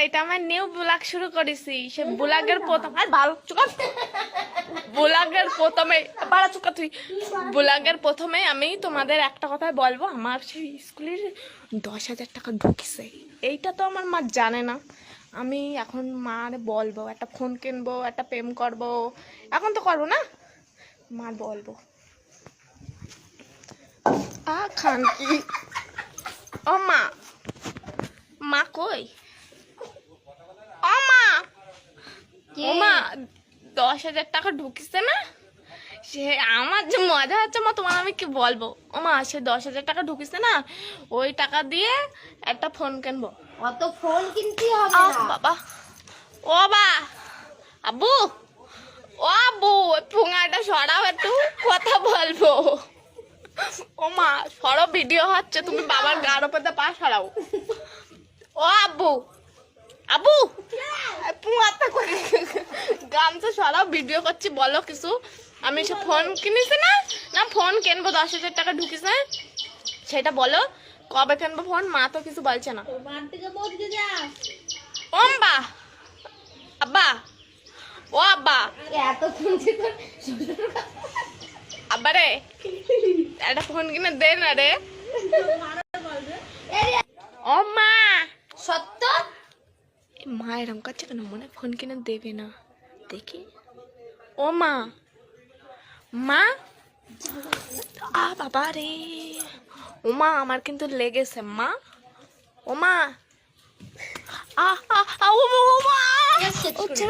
এটা আমার new blog শুরু করেছি। সে ব্লগের প্রথম আর ভালো চুপ ব্লগের প্রথমে পাড়া চুকা তুই ব্লগের প্রথমে আমি তোমাদের একটা কথা বলবো। আমার সেই স্কুলের 10,000 টাকা ঢুকছে, এইটা তো আমার মা জানে না। আমি এখন মার বলবো, একটা ফোন কিনবো, একটা প্রেম করবো। এখন তো করবো না, মার বলবো। খান কি ও মা, মা কই ও মা, ও মা 10,000 টাকা ঢুকিছে না? সে আমার যে মজা হচ্ছে মা, তোমার আমি কি বলবো। ও মা সে 10,000 টাকা ঢুকিছে না, ওই টাকা দিয়ে একটা ফোন কিনবো। অত ফোন কিনতে হবে না বাবা, ও বা আব্বু, ও আব্বু পুঙ্গাটা সরাও, একটু কথা বলবো। ও মা সরো, ভিডিও হচ্ছে, তুমি বাবার গাড় উপর পা সরাও। ও আব্বু, আব্বু পুঙ্গাটা করে গামছা সরাও, ভিডিও করছি, বলো কিছু। আমি সে ফোন কিনেছি না, না ফোন কিনবো, 10,000 টাকা ঢুকিছে, সেটা বলো কবে কিনবো ফোন। মা তো কিছু বলছে না। ওম বা আব্বা, ও আব্বা, এত শুনছি তো আব্বা রে একটা ফোন কিনে দে না রে। ও মা, সত্য মা এরম করছে কেন, মনে ফোন কিনে দেবে না দেখি। ও মা, মা বাবা রে, ও মা আমার কিন্তু লেগেছে মা। ও মা ও মা